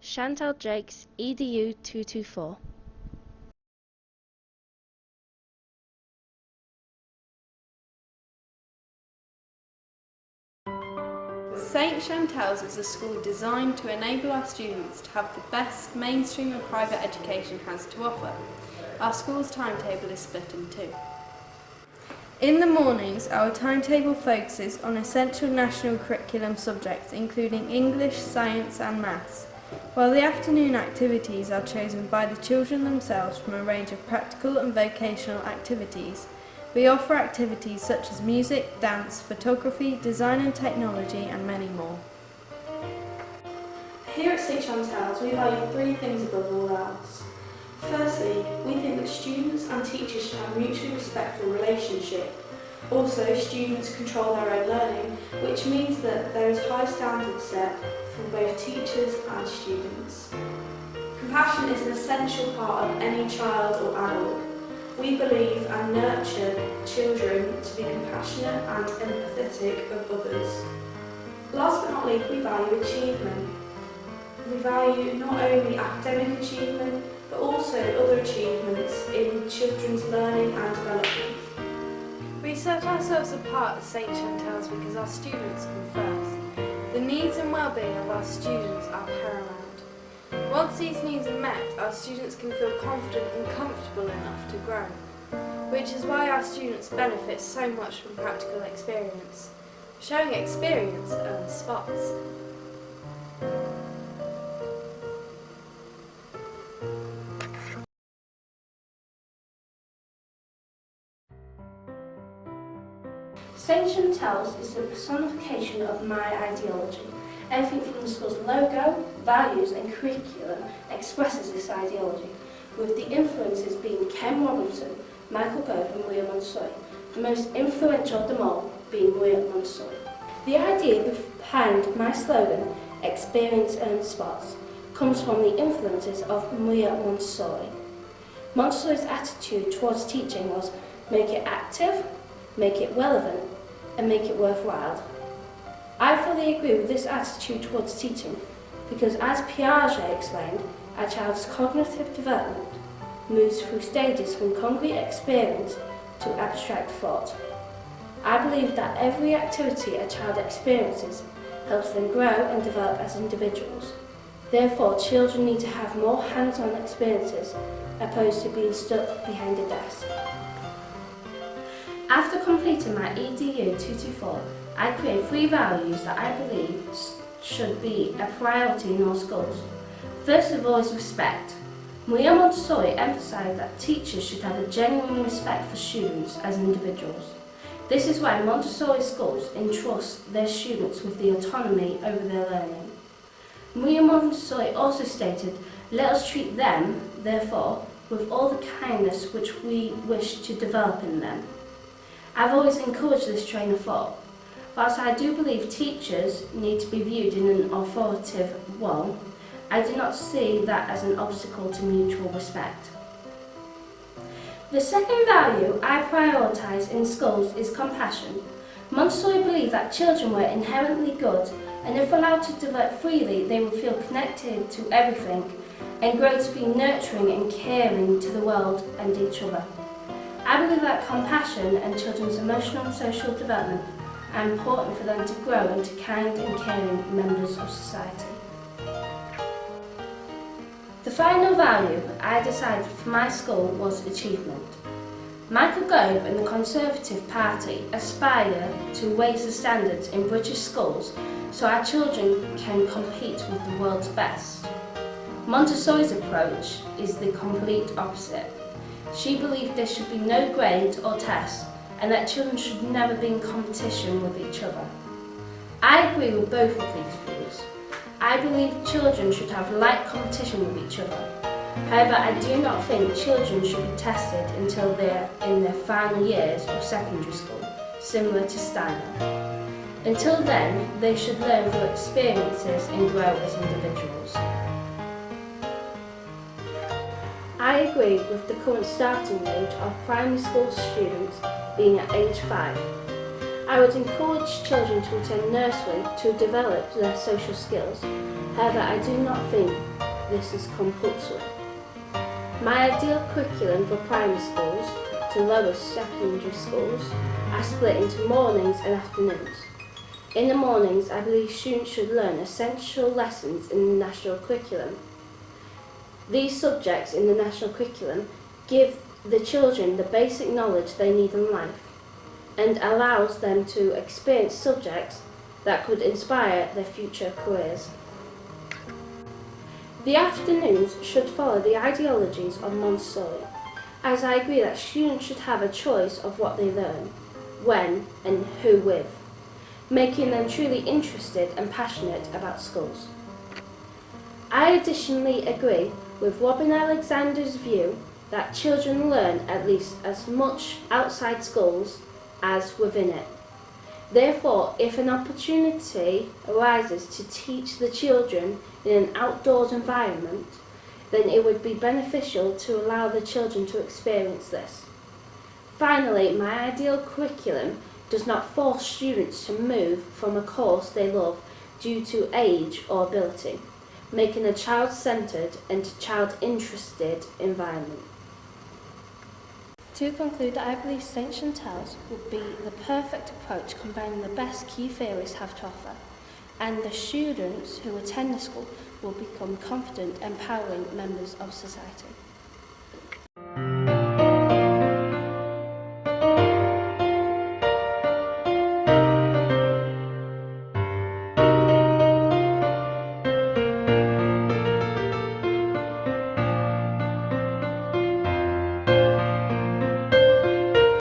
Chantelle Jake's EDU224. St Chantelles is a school designed to enable our students to have the best mainstream and private education has to offer. Our school's timetable is split in two. In the mornings, our timetable focuses on essential national curriculum subjects including English, science and maths, while the afternoon activities are chosen by the children themselves from a range of practical and vocational activities. We offer activities such as music, dance, photography, design and technology and many more. Here at St Chantelles we value three things above all else. Firstly, we think that students and teachers should have a mutually respectful relationship. Also, students control their own learning, which means that there is high standards set for both teachers and students. Compassion is an essential part of any child or adult. We believe and nurture children to be compassionate and empathetic of others. Last but not least, we value achievement. We value not only academic achievement, but also other achievements in children's learning and development. We set ourselves apart at St Chantelles because our students come first. The needs and well-being of our students are paramount. Once these needs are met, our students can feel confident and comfortable enough to grow, which is why our students benefit so much from practical experience. Showing experience earns spots. St Chantelles is the personification of my ideology. Everything from the school's logo, values and curriculum expresses this ideology, with the influences being Ken Robinson, Michael Gove and Maria Montessori, the most influential of them all being Maria Montessori. The idea behind my slogan, Experience Earns Spots, comes from the influences of Maria Montessori. Montessori's attitude towards teaching was make it active, make it relevant and make it worthwhile. I fully agree with this attitude towards teaching because, as Piaget explained, a child's cognitive development moves through stages from concrete experience to abstract thought. I believe that every activity a child experiences helps them grow and develop as individuals. Therefore, children need to have more hands-on experiences opposed to being stuck behind a desk. After completing my EDU224, I create three values that I believe should be a priority in all schools. First of all is respect. Maria Montessori emphasised that teachers should have a genuine respect for students as individuals. This is why Montessori schools entrust their students with the autonomy over their learning. Maria Montessori also stated, let us treat them, therefore, with all the kindness which we wish to develop in them. I've always encouraged this train of thought. Whilst I do believe teachers need to be viewed in an authoritative role, I do not see that as an obstacle to mutual respect. The second value I prioritise in schools is compassion. Montessori believed that children were inherently good, and if allowed to develop freely, they would feel connected to everything and grow to be nurturing and caring to the world and each other. I believe that compassion and children's emotional and social development are important for them to grow into kind and caring members of society. The final value I decided for my school was achievement. Michael Gove and the Conservative Party aspire to raise the standards in British schools so our children can compete with the world's best. Montessori's approach is the complete opposite. She believed there should be no grades or tests and that children should never be in competition with each other. I agree with both of these views. I believe children should have light competition with each other. However, I do not think children should be tested until they're in their final years of secondary school, similar to Steiner. Until then, they should learn through experiences and grow as individuals. I agree with the current starting age of primary school students being at age 5. I would encourage children to attend nursery to develop their social skills. However, I do not think this is compulsory. My ideal curriculum for primary schools to lower secondary schools are split into mornings and afternoons. In the mornings, I believe students should learn essential lessons in the national curriculum. These subjects in the national curriculum give the children the basic knowledge they need in life and allows them to experience subjects that could inspire their future careers. The afternoons should follow the ideologies of Montessori, as I agree that students should have a choice of what they learn, when and who with, making them truly interested and passionate about schools. I additionally agree with Robin Alexander's view that children learn at least as much outside schools as within it. Therefore, if an opportunity arises to teach the children in an outdoors environment, then it would be beneficial to allow the children to experience this. Finally, my ideal curriculum does not force students to move from a course they love due to age or ability, making a child-centred and child-interested environment. To conclude, I believe St Chantelles would be the perfect approach, combining the best key theories have to offer, and the students who attend the school will become confident, empowering members of society.